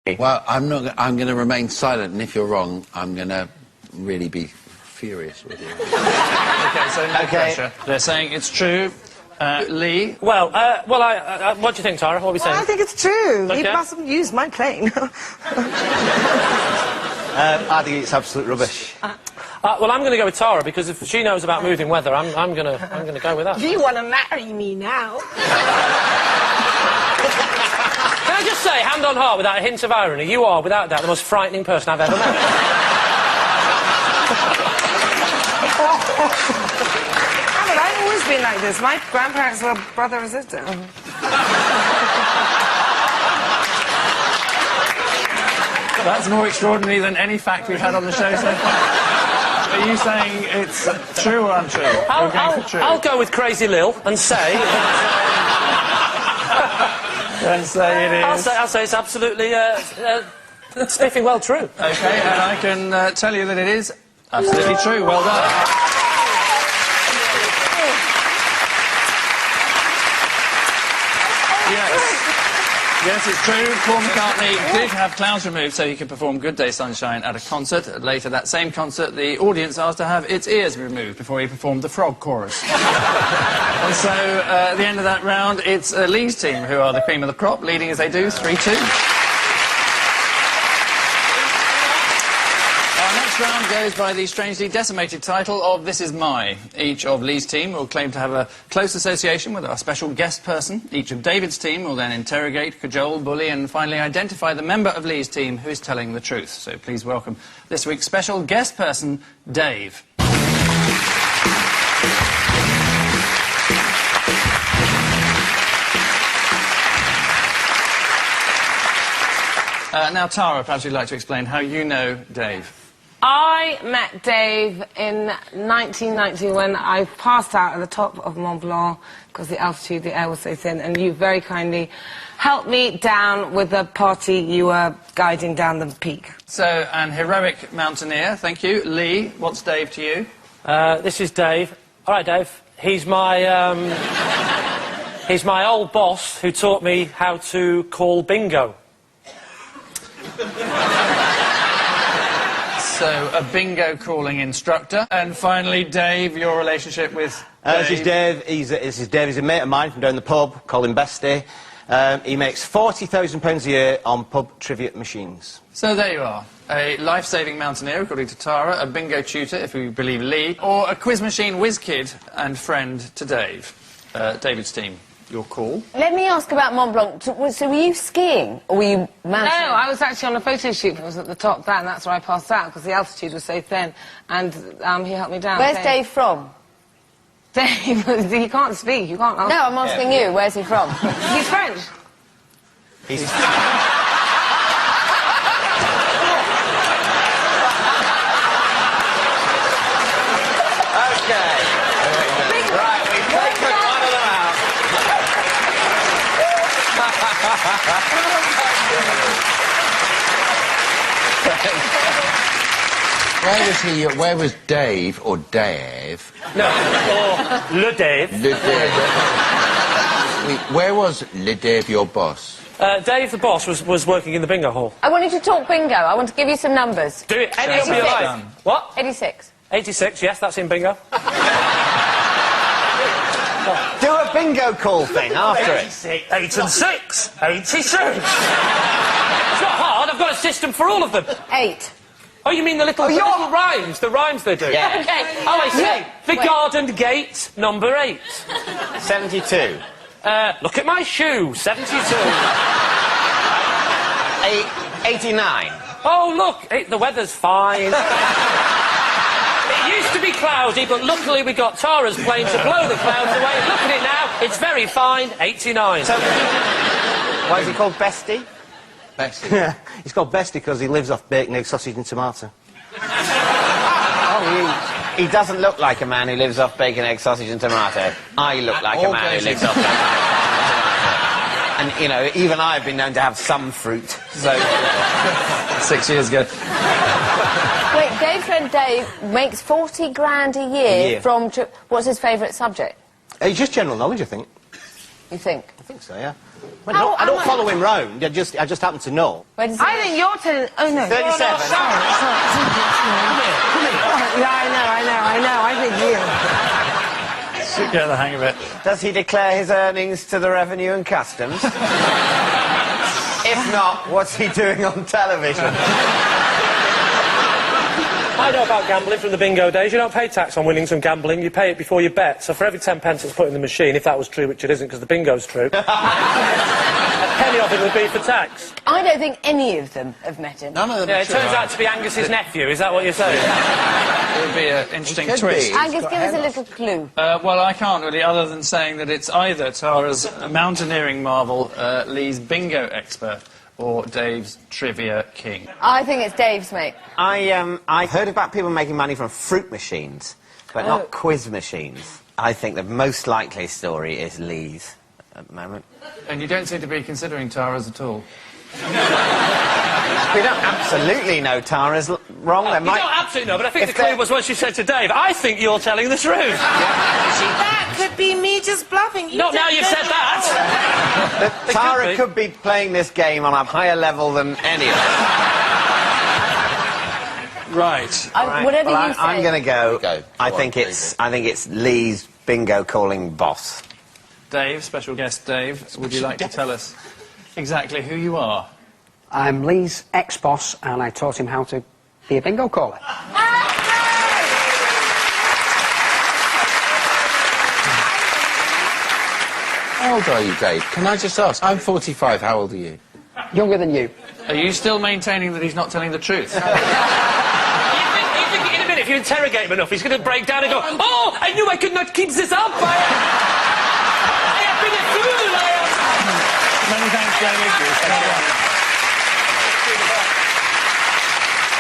Well, I'm not. I'm going to remain silent, and if you're wrong, I'm going to really be furious with you. Okay, so no pressure. They're saying it's true. Lee? Well, what do you think, Tara? What are we saying? I think it's true. Okay. He mustn't use my plane. I think it's absolute rubbish. Well, I'm going to go with Tara because if she knows about moving weather, I'm going to go with that. You want to marry me now? Can I just say, hand on heart, without a hint of irony, you are, without doubt, the most frightening person I've ever met. But I've always been like this. My grandparents were brother and sister. That's more extraordinary than any fact we've had on the show so far. Are you saying it's true or untrue? I'll go with Crazy Lil and say... And say it is. I'll say it's absolutely sniffing well true. Okay, and I can tell you that it is absolutely true. Well done. Yes, it's true. Paul McCartney did have clouds removed so he could perform Good Day Sunshine at a concert. Later that same concert, the audience asked to have its ears removed before he performed the frog chorus. And so, at the end of that round, it's Lee's team who are the cream of the crop, leading as they do, 3-2. Our next round goes by the strangely decimated title of This Is My. Each of Lee's team will claim to have a close association with our special guest person. Each of David's team will then interrogate, cajole, bully and finally identify the member of Lee's team who is telling the truth. So please welcome this week's special guest person, Dave. Now, Tara, perhaps you'd like to explain how you know Dave. I met Dave in 1990 when I passed out at the top of Mont Blanc because the altitude, the air was so thin, and you very kindly helped me down with the party you were guiding down the peak. So, an heroic mountaineer, thank you. Lee, what's Dave to you? This is Dave. All right, Dave. He's my old boss who taught me how to call bingo. So, a bingo calling instructor. And finally, Dave, your relationship with Dave. This is Dave. He's a mate of mine from down the pub, call him Bestie. He makes £40,000 a year on pub trivia machines. So there you are. A life-saving mountaineer, according to Tara, a bingo tutor, if we believe Lee, or a quiz machine whiz kid and friend to Dave. David's team. Your call. Let me ask about Mont Blanc. So were you skiing or were you mountaineering? No, I was actually on a photo shoot. I was at the top there, and that's where I passed out because the altitude was so thin, and he helped me down. Where's Dave from? Dave, he can't speak. You can't ask. No, I'm asking you. Where's he from? He's French. He's... Okay. Right, we've taken one of them out. Where was Dave, or Dave? No, or Le Dave. Le Dave. Where was Le Dave, your boss? Dave, the boss, was working in the bingo hall. I wanted to talk bingo. I want to give you some numbers. Do it. Any number you like. What? 86. 86, yes, that's in bingo. Do a bingo call thing after it. 8 and 6. 86. It's not hard. I've got a system for all of them. 8. Oh, you mean the little rhymes? The rhymes they do? Yeah. Okay. Oh, I see. The garden gate, number 8. 72. Look at my shoe, 72. 89. Oh, look, the weather's fine. It used to be cloudy, but luckily we got Tara's plane to blow the clouds away. Look at it now, it's very fine, 89. So, why is he called Bestie? Bestie? Yeah, he's called Bestie because he lives off bacon, egg, sausage and tomato. Oh, he doesn't look like a man who lives off bacon, egg, sausage and tomato. I look like a man who lives off bacon, egg, sausage and tomato. And, you know, even I've been known to have some fruit, so... 6 years ago. Wait, Dave's friend Dave makes 40 grand a year from... What's his favourite subject? It's just general knowledge, I think. You think? I think so, yeah. Well, I don't follow him round. I just happen to know. Where does I think you're telling... Oh, no. 37. Sorry. Yeah, I know. I think you. Should get the hang of it. Does he declare his earnings to the Revenue and Customs? If not, what's he doing on television? I know about gambling from the bingo days. You don't pay tax on winnings from gambling, you pay it before you bet. So for every 10 pence that's put in the machine, if that was true, which it isn't because the bingo's true, a penny of it would be for tax. I don't think any of them have met him. None of them. Yeah, are it true. turns out to be Angus's nephew, is that what you're saying? It would be an interesting could twist. be. Angus, give us a little clue. Well, I can't really, other than saying that it's either Tara's mountaineering marvel, Lee's bingo expert, or Dave's trivia king. I think it's Dave's, mate. I heard about people making money from fruit machines, but not quiz machines. I think the most likely story is Lee's at the moment. And you don't seem to be considering Tara's at all. We don't absolutely know Tara's wrong. There You might... don't absolutely know, but I think If the clue there- was what she said to Dave. I think you're telling the truth. That could be me just bluffing. Not now you've said that. Tara could be playing this game on a higher level than any of us. Right. Whatever Well, you say. I'm going to go. Go. I Go think on, it's Lee's bingo calling boss. Dave, special guest Dave, would you like to tell us exactly who you are? I'm Lee's ex-boss, and I taught him how to be a bingo caller. How old are you, Dave? Can I just ask? I'm 45. How old are you? Younger than you. Are you still maintaining that he's not telling the truth? You think in a minute, if you interrogate him enough, he's going to break down and go, "Oh, I knew I could not keep this up. I have been a fool. Many thanks, David.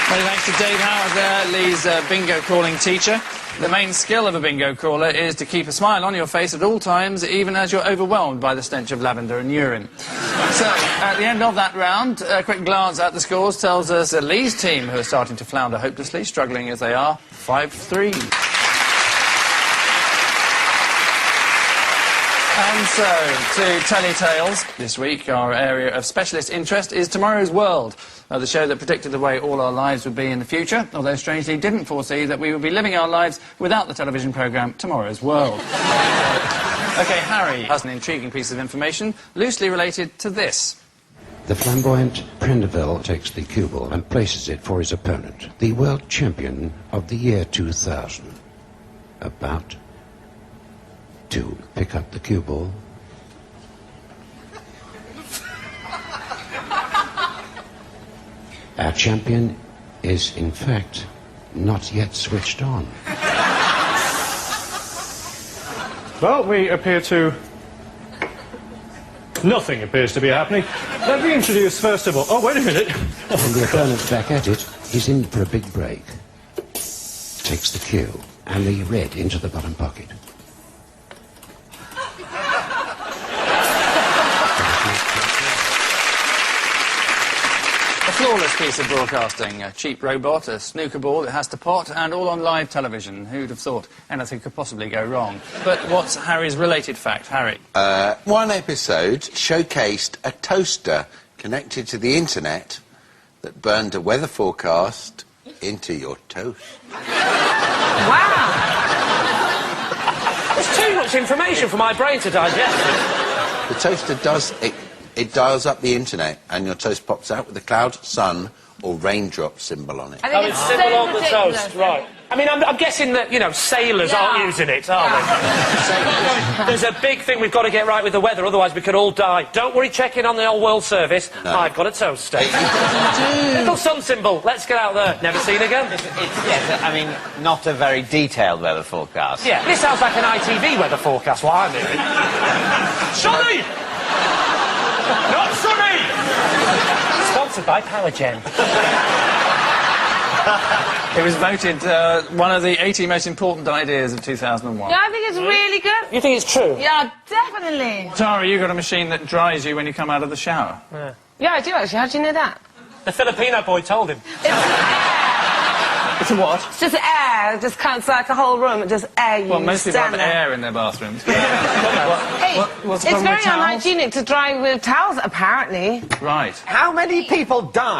Many thanks to Dave Howard there, Lee's bingo calling teacher. The main skill of a bingo caller is to keep a smile on your face at all times, even as you're overwhelmed by the stench of lavender and urine. So, at the end of that round, a quick glance at the scores tells us that Lee's team, who are starting to flounder hopelessly, struggling as they are, 5-3. And so, to Telly Tales, this week our area of specialist interest is Tomorrow's World, the show that predicted the way all our lives would be in the future, although strangely didn't foresee that we would be living our lives without the television programme Tomorrow's World. OK, Harry has an intriguing piece of information loosely related to this. The flamboyant Prendeville takes the cue ball and places it for his opponent, the world champion of the year 2000. About to pick up the cue ball. Our champion is, in fact, not yet switched on. Well, we appear to... Nothing appears to be happening. Let me introduce, first of all... Oh, wait a minute. And the opponent's back at it. He's in for a big break. Takes the cue and the red into the bottom pocket. A flawless piece of broadcasting, a cheap robot, a snooker ball that has to pot, and all on live television. Who'd have thought anything could possibly go wrong? But what's Harry's related fact, Harry? One episode showcased a toaster connected to the internet that burned a weather forecast into your toast. Wow. There's too much information for my brain to digest. The toaster does... It dials up the internet and your toast pops out with a cloud, sun or raindrop symbol on it. I think Oh, it's it's so symbol on the ridiculous. toast, right. I mean, I'm guessing that, you know, sailors aren't using it, are they? There's a big thing we've got to get right with the weather, otherwise we could all die. Don't worry, check in on the old World Service. No. I've got a toaster. Little sun symbol. Let's get out there. Never seen again. Yes, I mean, not a very detailed weather forecast. Yeah, this sounds like an ITV weather forecast, what I'm hearing. Sunny! Not sunny! Sponsored by Powergen. It was voted one of the 80 most important ideas of 2001. Yeah, I think it's really good. You think it's true? Yeah, definitely. Tara, you got a machine that dries you when you come out of the shower. Yeah, I do actually. How do you know that? The Filipino boy told him. It's a what? It's just air. It just counts like a whole room. It just air you. Well, most people have stand there. air in their bathrooms. Hey, what's the it's problem very with towels? unhygienic to dry with towels, apparently. Right. How many people die